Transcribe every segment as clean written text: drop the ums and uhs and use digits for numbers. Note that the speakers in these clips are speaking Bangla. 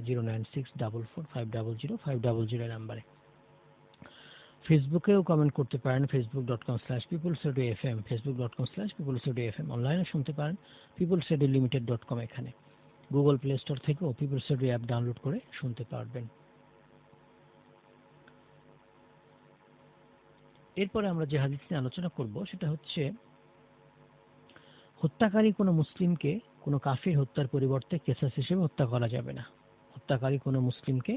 09644500500 নাম্বারে। ফেসবুকেও কমেন্ট করতে পারেন facebook.com/peoplesradio.fm, facebook.com/peoplesradio.fm। অনলাইনে শুনতে পারেন peoplesradiolimited.com এখানে। গুগল প্লে স্টোর থেকেও পিপলস রেডিও অ্যাপ ডাউনলোড করে শুনতে পারবেন। এরপরে আমরা যে হাদিস নিয়ে আলোচনা করব সেটা হচ্ছে হত্যাকারী কোনো মুসলিমকে কোনো কাফির হত্যার পরিবর্তে কেসাস হিসেবে হত্যা করা যাবে না। হত্যাকারী কোনো মুসলিমকে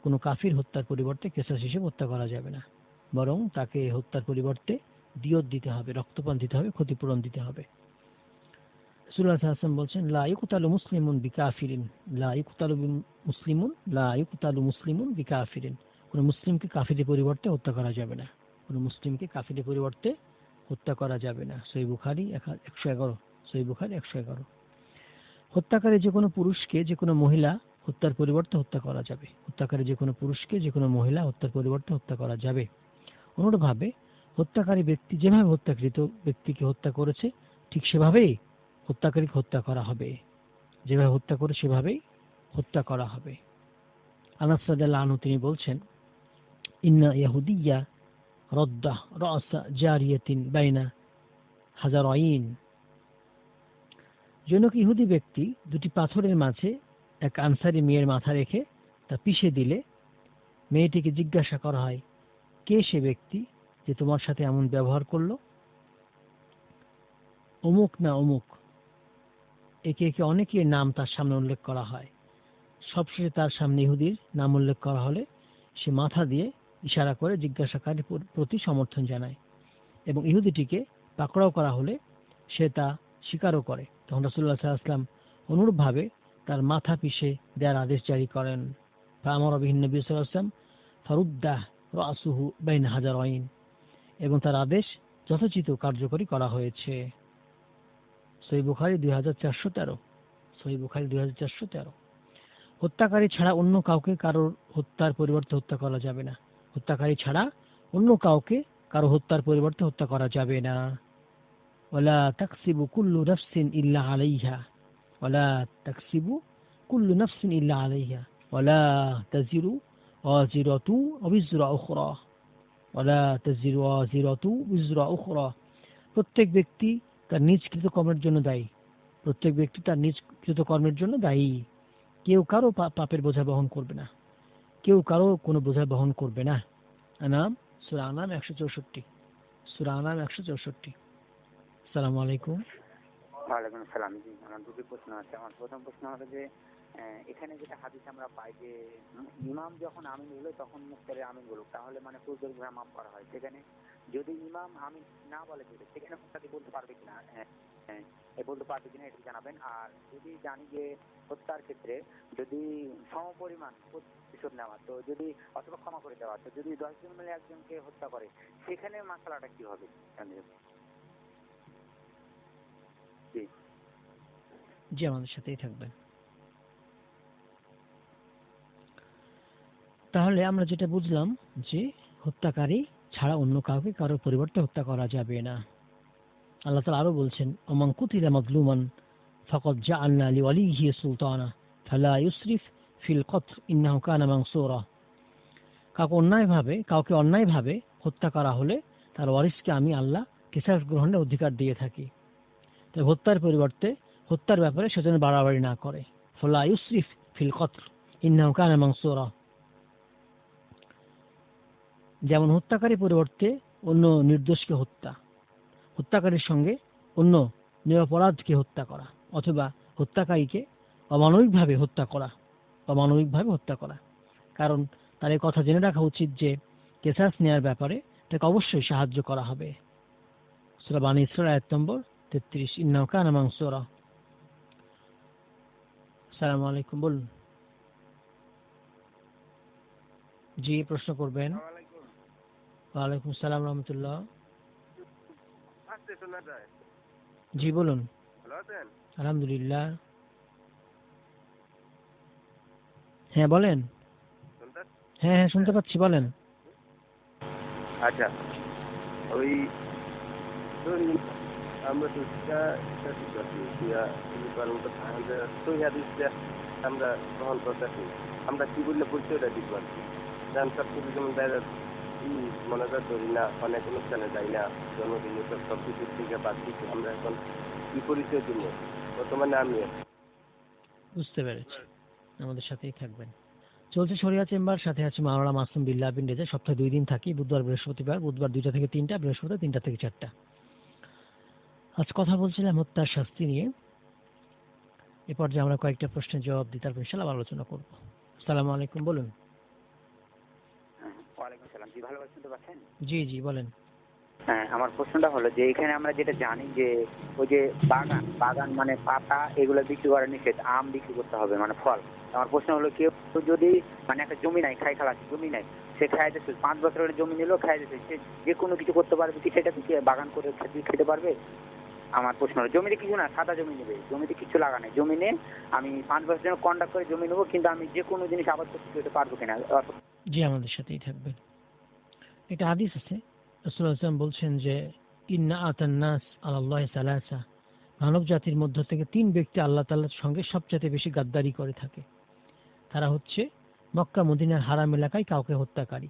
কোনো কাফির হত্যার পরিবর্তে কেসাস হিসেবে হত্যা করা যাবে না, বরং তাকে হত্যার পরিবর্তে দিয়ত দিতে হবে, রক্তপান দিতে হবে, ক্ষতিপূরণ দিতে হবে। রাসূলুল্লাহ সাল্লাল্লাহু আলাইহি ওয়াসাল্লাম বলছেন, লা ইউকতালু মুসলিমুন বিকাফিরিন, লা ইউকতালু মুসলিমুন বিকাফিরিন। কোনো মুসলিমকে কাফিরের পরিবর্তে হত্যা করা যাবে না, কোনো মুসলিমকে কাফিরের পরিবর্তে হত্যা করা যাবে না। সহিহ বুখারী 111, সহিহ বুখারী 111। হত্যাকারী যে কোনো পুরুষকে যে কোনো মহিলা হত্যার পরিবর্তে হত্যা করা যাবে। হত্যাকারী যে কোনো পুরুষকে যে কোনো মহিলা হত্যার পরিবর্তে হত্যা করা যাবে। অনুরূপভাবে হত্যাকারী ব্যক্তি যেভাবে হত্যাকৃত ব্যক্তিকে হত্যা করেছে ঠিক সেভাবেই হত্যাকারীকে হত্যা করা হবে, যেভাবে হত্যা করে সেভাবেই হত্যা করা হবে। আনাস রাদিয়াল্লাহু আনহু তিনি বলছেন, ইন্না ইয়াহুদিয়্যা রাদ্দা রাসা জারিয়াতিন বাইনা হাজারাইন। জনক ইহুদি ব্যক্তি দুটি পাথরের মাঝে এক আনসারী মেয়ের মাথা রেখে তা পিষে দিলে মেয়েটিকে জিজ্ঞাসা করা হয়, কে সে ব্যক্তি যে তোমার সাথে এমন ব্যবহার করলো? অমুক না অমুক। একে একে অনেকের নাম তার সামনে উল্লেখ করা হয়। সবশেষে তার সামনে ইহুদির নাম উল্লেখ করা হলে সে মাথা দিয়ে ইশারা করে জিজ্ঞাসাকারীর প্রতি সমর্থন জানায় এবং ইহুদিটিকে পাকড়াও করা হলে সে তা স্বীকারও করে। তখন রাসূলুল্লাহ সাল্লাল্লাহু আলাইহি ওয়াসাল্লাম অনুরূপভাবে তার মাথা পিষে দেওয়ার আদেশ জারি করেন। ফাআমারা বিহিন নবী সাল্লাল্লাহু আলাইহি ওয়াসাল্লাম ফারুদ্দাহ রাসুহু বাইনা হাজারাইন, এবং তার আদেশ যথোচিত কার্যকরী করা হয়েছে। সহিহ বুখারী 2413, সহিহ বুখারী 2413। হত্যাকারী ছাড়া অন্য কাউকে কারোর হত্যার পরিবর্তে হত্যা করা যাবে না। হত্যাকারী ছাড়া অন্য কাউকে কারো হত্যার পরিবর্তে হত্যা করা যাবে না। ওয়ালা তাকসিবু কুল্লু নাফসিন ইল্লা আলাইহা, ওয়ালা তাকসিবু কুল্লু নাফসিন ইল্লা আলাইহা, ওয়ালা তাজিরু ওয়াজিরাতু বিজরা উখরা, ওয়ালা তাজিরু ওয়াজিরাতু বিজরা উখরা। প্রত্যেক ব্যক্তি তার নিজ কৃতকর্মের জন্য দায়ী। প্রত্যেক ব্যক্তি তার নিজ কৃতকর্মের জন্য দায়ী। কেউ কারো পাপের বোঝা বহন করবে না, কেউ কারো কোনো বোঝা বহন করবে না। আনাম সূরা আনাম 164, সূরা আনাম 164। আসসালামু আলাইকুম। ওয়ালাইকুম আসসালাম। জি, আমার দুটি প্রশ্ন আছে। আমার প্রথম প্রশ্ন হলো যে এখানে যেটা হাদিস আমরা পাই যে ইমাম যখন আমিন বলে তখন মুক্তারে আমিন বলুক, তাহলে মানে পূর্বের গুনাহ মাফ করা হয়। সেখানে যদি ইমাম আমিন না বলে সেখানে মুক্তাদি বলতে পারবে কিনা, বলতে পারবে কিনা এটা জানাবেন। আর যদি জানি যে হত্যার ক্ষেত্রে যদি সমপরিমাণ প্রতিশোধ নেওয়া, তো যদি অথবা ক্ষমা করে দেওয়া, তো যদি 10 জন মিলে একজনকে হত্যা করে সেখানে মাসালাটা কি হবে? জি, আমাদের সাথেই থাকবেন। তাহলে আমরা যেটা বুঝলাম যে হত্যাকারী ছাড়া অন্য কাউকে কারোর পরিবর্তে হত্যা করা যাবে না। আল্লাহ তাআলা আরো বলছেন, ওমান কুতিলা মাজলুমান ফাকাদ জাআলনা লিওয়ালিহি সুলতানা ফালা ইউসরিফ ফিল কতল ইন্নাহু কানা মানসুরা। কাউকে অন্যায়ভাবে হত্যা করা হলে তার ওয়ারিসকে আমি আল্লাহ কিসাস গ্রহণের অধিকার দিয়ে থাকি। তাই হত্যার পরিবর্তে হত্যার ব্যাপারে সেজন্য বাড়াবাড়ি না করে। ফালা ইউসরিফ ফিল কতল ইন্নাহু কানা মানসুরা। যেমন হত্যাকারীর পরিবর্তে অন্য নির্দোষকে হত্যাকারীর সঙ্গে অন্য নিরপরাধকে হত্যা করা, অথবা হত্যাকারীকে অমানবিকভাবে হত্যা করা। কারণ তার এই কথা জেনে রাখা উচিত যে কিসাস নেয়ার ব্যাপারে তাকে অবশ্যই সাহায্য করা হবে। সূরা বানী ইসরাঈল আয়াত নম্বর 33, ইন্নাহু কানা মানসুরা। আসসালামু আলাইকুম, বলুন। জি, প্রশ্ন করবেন। ওয়ালাইকুম আসসালাম রাহমাতুল্লাহ। জি, বলুন। ভালো আছেন? আলহামদুলিল্লাহ। হ্যাঁ বলেন। হ্যাঁ শুনতে পাচ্ছি, বলেন। আচ্ছা, ওই আমরা তো আমরা গ্রহণ করতেছি, আমরা কি বললে পরিচয়টা দিব আর কি। যেমন সব কিছু যেমন মনে কর ধরি না, অনেক অনুষ্ঠানে যাই না, জন্মদিন সব কিছুর থেকে বাদ দিচ্ছি, আমরা এখন কি পরিচয় দিব বর্তমানে আমি। বুঝতে পেরেছি, আমাদের সাথেই থাকবেন। চলছে শরিয়া চেম্বার, সাথে আছে মাওলানা মাসুম বিল্লাহ বিন রেজা। সপ্তাহে 2 দিন থাকি, বুধবার বৃহস্পতিবার। বুধবার 2টা থেকে 3টা, বৃহস্পতিবার 3টা থেকে 4টা। আজ কথা বলছিলাম হত্যার শাস্তি নিয়ে। এ পর্যায়ে আমরা কয়েকটা প্রশ্নের জবাব দিই, তারপর ইনশাআল্লাহ আলোচনা করব। আসসালামু আলাইকুম, বলুন। ওয়ালাইকুম সালাম। জি, ভালো শুনতে পাচ্ছেন? জি জি বলেন। হ্যাঁ, আমার প্রশ্নটা হলো যে এখানে আমরা যেটা জানি যে ওই যে বাগান মানে পাতা এগুলো বিক্রি করা নিষেধ, আম বিক্রি করতে হবে মানে ফল। আমার প্রশ্ন হলো কেউ যদি মানে একটা জমি নাই, খালাস জমি নাই, সে খাইতেছে 5 বছরের জমি নিল, খাইতেছে, সে যে কোনো কিছু করতে পারবে কি? সেটা কি বাগান করে খেতে পারবে? আমার প্রশ্ন হলো জমিতে কিছু না, সাদা জমি নেবে, জমিতে কিছু লাগা নাই, জমি নিয়ে আমি 5 বছরের জন্য কন্ট্রাক্ট করে জমি নেবো, কিন্তু আমি যে কোনো জিনিস আবাদ করতে পারবো কিনা? জি, আমাদের সাথেই থাকবেন। এটা হাদিস আছে, রাসূলুল্লাহ সাল্লাল্লাহু আলাইহি ওয়াসাল্লাম বলছেন যে ইন্না আতান নাস আলাল্লাহি সালাসা, মানব জাতির মধ্য থেকে 3 ব্যক্তি আল্লাহ তাআলার সঙ্গে সবচেয়ে বেশি গাদ্দারি করে থাকে। তারা হচ্ছে মক্কা মদিনার হারাম এলাকায় কাউকে হত্যাকারী।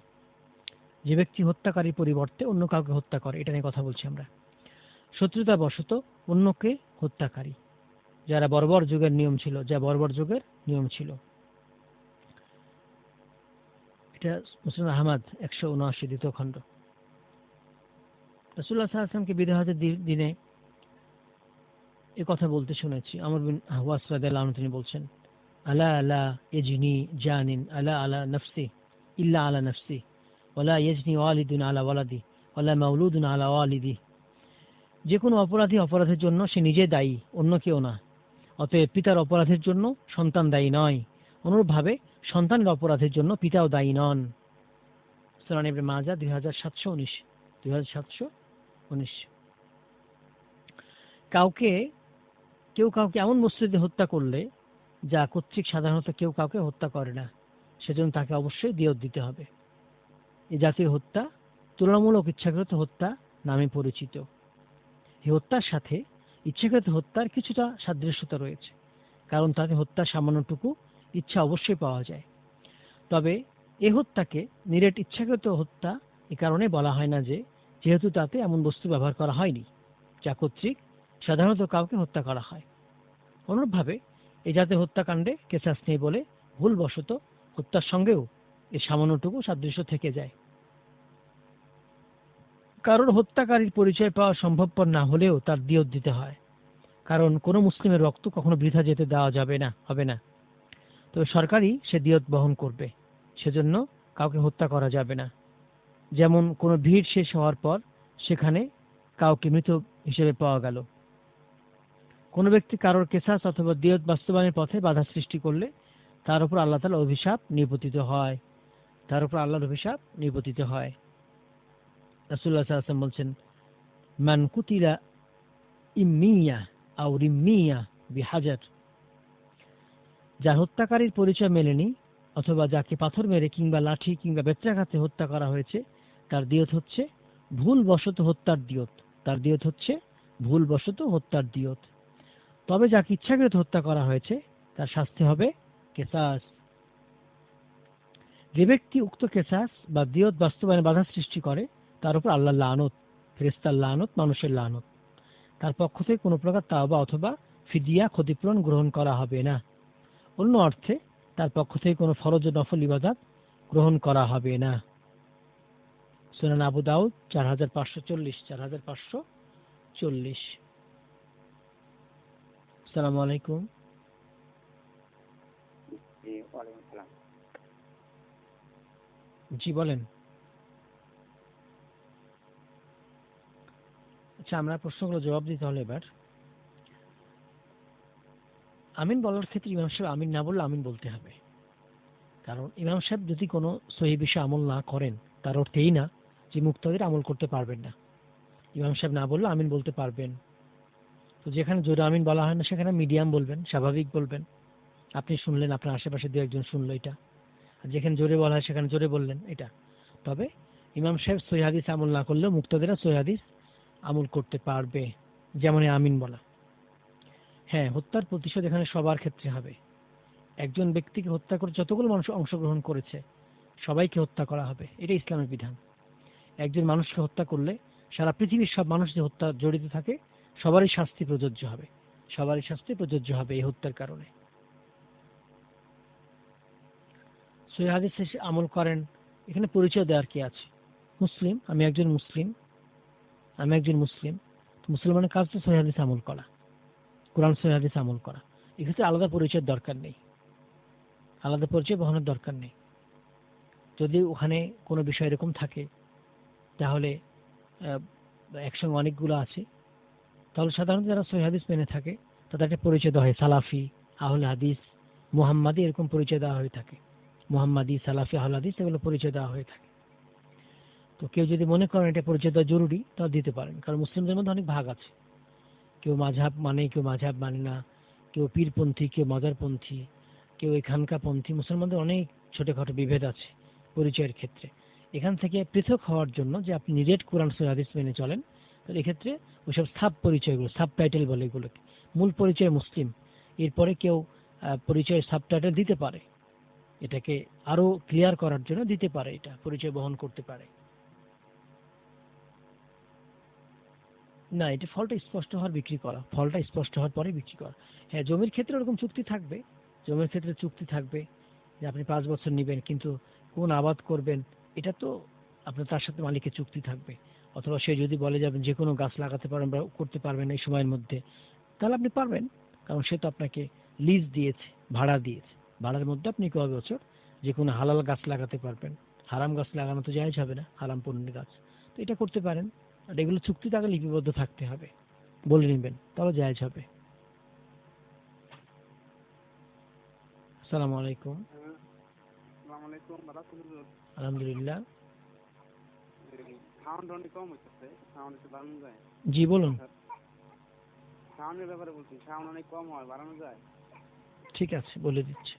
যে ব্যক্তি হত্যাকারীর পরিবর্তে অন্য কাউকে হত্যা করে, এটা নিয়ে কথা বলছি আমরা। শত্রুতা বশত অন্যকে হত্যাকারী, যারা বর্বর যুগের নিয়ম ছিল, এটা মুসলিম আহমদ 179 দ্বিতীয় খণ্ড। রাসূলুল্লাহ সাল্লাল্লাহু আলাইহি ওয়াসাল্লামকে বিদায় হজের দিনে এ কথা বলতে শুনেছি। আমর বিন আহওয়াস রাদিয়াল্লাহু আনহু তিনি বলছেন, আলা আলা ইয়াজনি জানিন আলা আলা নাফসি ইল্লা আলা নাফসি ওয়ালা ইয়াজনি ওয়ালিদুন আলা ওয়ালাদি ওয়ালা মাউলুদুন আলা ওয়ালিদি। যে কোনো অপরাধী অপরাধের জন্য সে নিজে দায়ী, অন্য কেউ না। অতএব পিতার অপরাধের জন্য সন্তান দায়ী নয়, অনুরূপভাবে সন্তানের অপরাধের জন্য পিতাও দায়ী নন। সুনান ইবনে মাজাহ 2719। কেউ কাউকে এমন বস্তুতে হত্যা করলে যা কর্তৃক সাধারণত কেউ কাউকে হত্যা করে না, সেজন্য তাকে অবশ্যই দিয়ত দিতে হবে। এ জাতীয় হত্যা তুলনামূলক ইচ্ছাকৃত হত্যা নামে পরিচিত। এই হত্যার সাথে ইচ্ছাকৃত হত্যার কিছুটা সাদৃশ্যতা রয়েছে, কারণ তাতে হত্যার সামান্যটুকু ইচ্ছা অবশ্যই পাওয়া যায়। তবে এ হত্যাকে নিরেট ইচ্ছাকৃত হত্যা এ কারণে বলা হয় না যে যেহেতু তাতে এমন বস্তু ব্যবহার করা হয়নি যা কর্তৃক সাধারণত কাউকে হত্যা করা হয়। অনুরূপভাবে এই জাতীয় হত্যাকাণ্ডে কেসাস নেই বলে ভুলবশত হত্যার সঙ্গেও এর সামান্যটুকু সাদৃশ্য থেকে যায়। কারণ হত্যাকারীর পরিচয় পাওয়া সম্ভবপর না হলেও তার দিয়ত দিতে হয়, কারণ কোনো মুসলিমের রক্ত কখনো বৃথা যেতে দেওয়া হবে না। তবে সরকারই সে দিয়ত বহন করবে, সেজন্য কাউকে হত্যা করা যাবে না। যেমন কোনো ভিড় শেষ হওয়ার পর সেখানে কাউকে মৃত হিসেবে পাওয়া গেল। কোনো ব্যক্তি কারোর কেসাস অথবা দিয়ত বাস্তবায়নের পথে বাধা সৃষ্টি করলে তার উপর আল্লাহ তাআলার অভিশাপ নিপতিত হয়। রাসূলুল্লাহ সাল্লাল্লাহু আলাইহি ওয়াসাল্লাম বলছেন, মান কুতিলা ইম্মিয়া আও রিম্মিয়া বিহাজার, যার হত্যাকারীর পরিচয় মেলেনি অথবা যাকে পাথর মেরে কিংবা লাঠি কিংবা বেত্রাঘাতে হত্যা করা হয়েছে, তার দিয়ত হচ্ছে ভুলবশত হত্যার দিয়ত। তবে যাকে ইচ্ছাকৃত হত্যা করা হয়েছে তার শাস্তি হবে কেসাস। যে ব্যক্তি উক্ত কেসাস বা দিয়ত বাস্তবায়নে বাধা সৃষ্টি করে তার উপর আল্লাহর লানত, ফেরেশতার লানত, মানুষের লানত। তার পক্ষ থেকে কোনো প্রকার তাওবা অথবা ফিদিয়া ক্ষতিপূরণ গ্রহণ করা হবে না। অন্য অর্থে তার পক্ষ থেকে কোনো ফরজ ও নফল ইবাদত গ্রহণ করা হবে না। সুনান আবু দাউদ 4540। আসসালামু আলাইকুম। জি, ওয়ালাইকুম সালাম। জি বলেন। আচ্ছা, আমরা প্রশ্নগুলো জবাব দিতে হলে এবার আমিন বলার ক্ষেত্রে ইমাম সাহেব আমিন না বললে আমিন বলতে হবে। কারণ ইমাম সাহেব যদি কোনো সহিহ বিষয়ে আমল না করেন তার অর্থ এই না যে মুক্তাদির আমল করতে পারবেন না। ইমাম সাহেব না বললে আমিন বলতে পারবেন। তো যেখানে জোরে আমিন বলা হয় না সেখানে মিডিয়াম বলবেন, স্বাভাবিক বলবেন। আপনি শুনলেন, আপনার আশেপাশে দু একজন শুনলো, এটা। আর যেখানে জোরে বলা হয় সেখানে জোরে বললেন, এটা। তবে ইমাম সাহেব সহিহ হাদিস আমল না করলেও মুক্তাদিরা সহিহ হাদিস আমল করতে পারবে, যেমন আমিন বলা। হ্যাঁ, হত্যার প্রতিশোধ এখানে সবার ক্ষেত্রে হবে। একজন ব্যক্তিকে হত্যা করে যতগুলো মানুষ অংশগ্রহণ করেছে সবাইকে হত্যা করা হবে, এটা ইসলামের বিধান। একজন মানুষকে হত্যা করলে সারা পৃথিবীর সব মানুষ যে হত্যা জড়িত থাকে সবারই শাস্তি প্রযোজ্য হবে, সবারই শাস্তি প্রযোজ্য হবে এই হত্যার কারণে। সহিহ হাদিসে আমল করেন, এখানে পরিচয় দেওয়ার কি আছে? মুসলিম, আমি একজন মুসলিম, মুসলমানের কাজ তো সহিহ হাদিস আমল করা, কোরআন সহিহ হাদিস আমল করা। এক্ষেত্রে আলাদা পরিচয়ের দরকার নেই, আলাদা পরিচয় বহনের দরকার নেই। যদি ওখানে কোনো বিষয় এরকম থাকে তাহলে একসঙ্গে অনেকগুলো আছে, তাহলে সাধারণত যারা সহিহ হাদিস মেনে থাকে তাদের একটা পরিচয় দেওয়া হয়, সালাফি, আহলে হাদিস, মুহাম্মাদি, এরকম পরিচয় দেওয়া হয়ে থাকে। মুহাম্মাদি, সালাফি, আহলে হাদিস এগুলো পরিচয় দেওয়া হয়ে থাকে। তো কেউ যদি মনে করেন এটা পরিচয় দেওয়া জরুরি তাহলে দিতে পারেন, কারণ মুসলিমদের মধ্যে অনেক ভাগ আছে, কেউ মাযহাব মানে, কেউ মাযহাব মানে না, কেউ পীরপন্থী, কেউ মাজারপন্থী, কেউ এখানকাপন্থী। মুসলমানদের অনেক ছোটখাটো বিভেদ আছে পরিচয়ের ক্ষেত্রে। এখান থেকে পৃথক হওয়ার জন্য যে আপনি নিরেট কোরআন সহিহ হাদিস মেনে চলেন, তো এক্ষেত্রে ওইসব সাব পরিচয়গুলো, সাব টাইটেল বলে এগুলোকে, মূল পরিচয় মুসলিম, এরপরে কেউ পরিচয় সাব টাইটেল দিতে পারে, এটাকে আরো ক্লিয়ার করার জন্য দিতে পারে, এটা পরিচয় বহন করতে পারে। না, এটা ফলটা স্পষ্ট হওয়ার বিক্রি করা, ফলটা স্পষ্ট হওয়ার পরে বিক্রি করা। হ্যাঁ, জমির ক্ষেত্রে ওরকম চুক্তি থাকবে, জমির ক্ষেত্রে চুক্তি থাকবে যে আপনি 5 বছর নেবেন, কিন্তু কোন আবাদ করবেন এটা তো আপনার তার সাথে মালিকের চুক্তি থাকবে। অথবা সে যদি বলে যাবেন যে কোনো গাছ লাগাতে পারবেন বা করতে পারবেন এই সময়ের মধ্যে, তাহলে আপনি পারবেন, কারণ সে তো আপনাকে লিজ দিয়েছে, ভাড়া দিয়েছে। ভাড়ার মধ্যে আপনি কয় বছর যে কোনো হালাল গাছ লাগাতে পারবেন, হারাম গাছ লাগানো তো জায়েজ হবে না, হারাম পণ্যের গাছ, তো এটা করতে পারেন। আর এগুলো চুক্তিতে আগে লিপিবদ্ধ থাকতে হবে, বলে নেবেন, তাহলে জায়েজ হবে। আসসালামু আলাইকুম। আসসালামু আলাইকুম, আলহামদুলিল্লাহ। সাউন্ড অনেক কম হচ্ছে, সাউন্ড একটু বাড়ানো যায়? জি বলুন। সাউন্ডের ব্যাপারে বলছি, সাউন্ড অনেক কম হয়, বাড়ানো যায়? ঠিক আছে, বলে দিচ্ছি।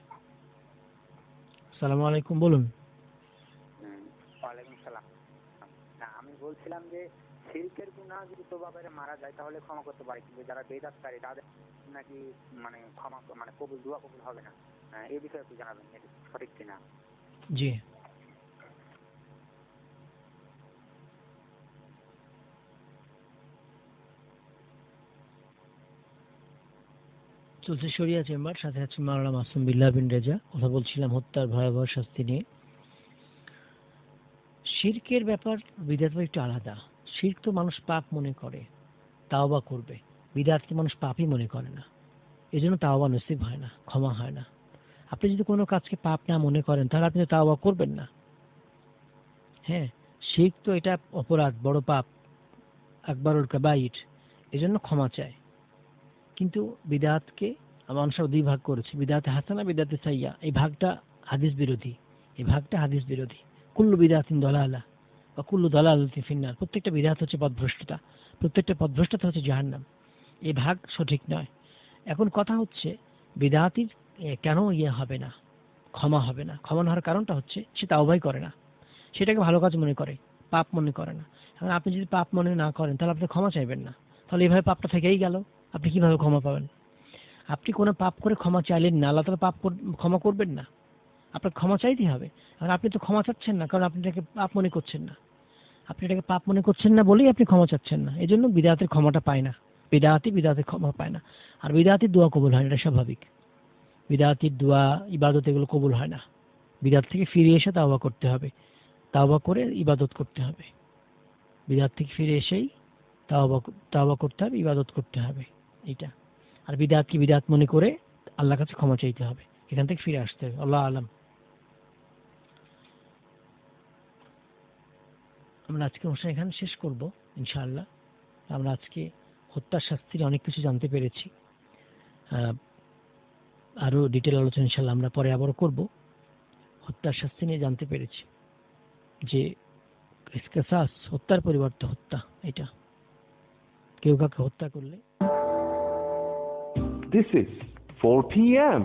আসসালামু আলাইকুম, বলুন। ওয়ালাইকুম সালাম। না, আমি বলছিলাম যে শিরকের গুনাহ যদি তোবাবারে মারা যায় তাহলে ক্ষমা করতে পারে, কিন্তু যারা বেদাতকারী তাদের নাকি মানে ক্ষমা মানে কবুল, দোয়া কবুল হবে না। এই বিষয়ে একটু জানাবেন, এটা সঠিক কিনা? জি, চলছে শরিয়া চেম্বার, সাথে আছে মাওলানা মাসুম বিল্লাহ বিন রেজা। কথা বলছিলাম হত্যার ভয়াবহ শাস্তি নিয়ে। শিরকের ব্যাপার বিদাত একটু আলাদা। শিরক তো মানুষ পাপ মনে করে, তাওবা করবে। বিদাতকে মানুষ পাপই মনে করে না, এজন্য তাওবা নসিব হয় না, ক্ষমা হয় না। আপনি যদি কোনো কাজকে পাপ না মনে করেন তাহলে আপনি তো তাওবা করবেন না। হ্যাঁ, শিরক তো এটা অপরাধ, বড় পাপ, আকবরুল কাবাইর, এজন্য ক্ষমা চায়। কিন্তু বিদাতকে মানুষ দুই ভাগ করেছে, বিদাতে হাসানা, বিদাতে সাইয়া। এই ভাগটা হাদিস বিরোধী, এই ভাগটা হাদিস বিরোধী। কুল্লু বিদাতিন দালালা বা কুল্লু দালালাতিন ফিন্নার। প্রত্যেকটা বিদাত হচ্ছে পথভ্রষ্টতা, প্রত্যেকটা পথভ্রষ্টতা হচ্ছে জাহান্নাম। এই ভাগ সঠিক নয়। এখন কথা হচ্ছে বিদাতির কেন হবে না, ক্ষমা হবে না? ক্ষমা না হওয়ার কারণটা হচ্ছে সে তাওবাই করে না, সেটাকে ভালো কাজ মনে করে, পাপ মনে করে না। এখন আপনি যদি পাপ মনে না করেন তাহলে আপনি ক্ষমা চাইবেন না, তাহলে এইভাবে পাপটা থেকেই গেল, আপনি কিভাবে ক্ষমা পাবেন? আপনি কোনো পাপ করে ক্ষমা চাইলেন না, আল্লাহ তাআলা পাপ ক্ষমা করবেন না, আপনার ক্ষমা চাইতেই হবে। আর আপনি তো ক্ষমা চাচ্ছেন না, কারণ আপনি এটাকে পাপ মনে করছেন না। আপনি এটাকে পাপ মনে করছেন না বলেই আপনি ক্ষমা চাচ্ছেন না, এই জন্য বিদাতের ক্ষমাটা পায় না। বিদাতের ক্ষমা পায় না। আর বিদাতির দোয়া কবুল হয় না, এটা স্বাভাবিক। বিদাতির দোয়া, ইবাদত এগুলো কবুল হয় না। বিদাত থেকে ফিরে এসে তাওবা করতে হবে, তাওবা করে ইবাদত করতে হবে। বিদাত থেকে ফিরে এসেই তাওবা করতে হবে, ইবাদত করতে হবে, এইটা। আর বিদাতকে বিদাত মনে করে আল্লাহর কাছে ক্ষমা চাইতে হবে, এখান থেকে ফিরে আসতে হবে। আল্লাহ আলাম। আমরা আজকে অনুষ্ঠান এখানে শেষ করব ইনশাআল্লাহ। আমরা আজকে হত্যার শাস্তির অনেক কিছু জানতে পেরেছি। আরো ডিটেল আলোচনা ইনশাআল্লাহ আমরা পরে আবারও করব। হত্যার শাস্তি নিয়ে জানতে পেরেছি যে কিসাস, হত্যার পরিবর্তে হত্যা, এটা কেউ কাউকে হত্যা করলে। This is 4 p.m.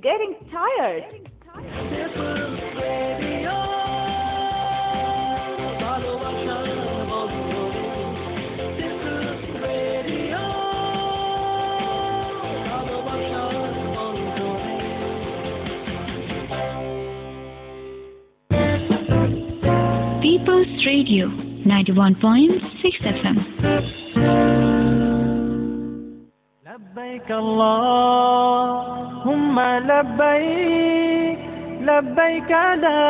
Getting tired. Pulse Radio 91.6 FM. لبيك اللهم لبيك لبيك لا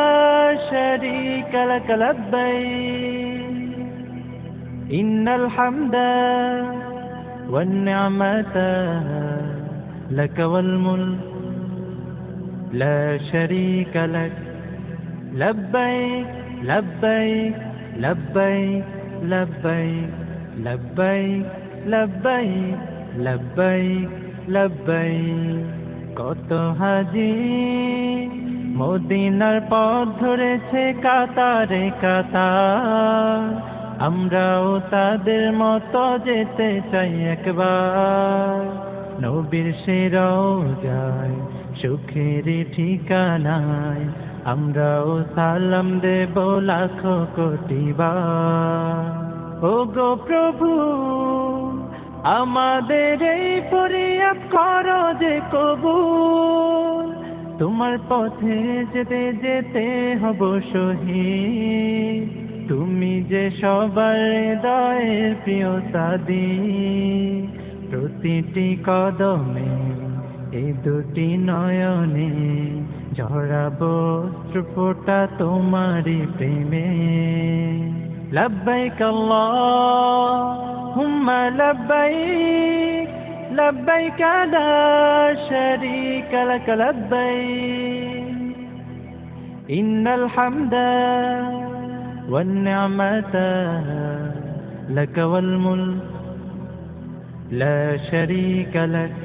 شريك لك لبيك إن الحمد والنعمة لك والملك لا شريك لك لبيك لبيك لبيك لبيك لبيك لبيك লব্বাইক লব্বাইক কত হাজি মদিনার পথ ধরেছে কাতারে কাতার আমরাও তাদের মতো যেতে চাই একবার নবীর সে রওজায় সুখের ঠিকানায় আমরাও সালাম দেব লাখো কোটি বার ও গো প্রভু আমাদের এই ফরিয়াদ করো যে কবুল তোমার পথে যেতে যেতে হব শহীদ তুমি যে সবার হৃদয়ের প্রিয় সাদী প্রতিটি কদমে এই দুটি নয়নে ঝরাবো অশ্রুফোঁটা তোমারই প্রেমে লব্বাইক اللهم لبيك لبيك لا شريك لك لبيك إن الحمد والنعمة لك والملك لا شريك لك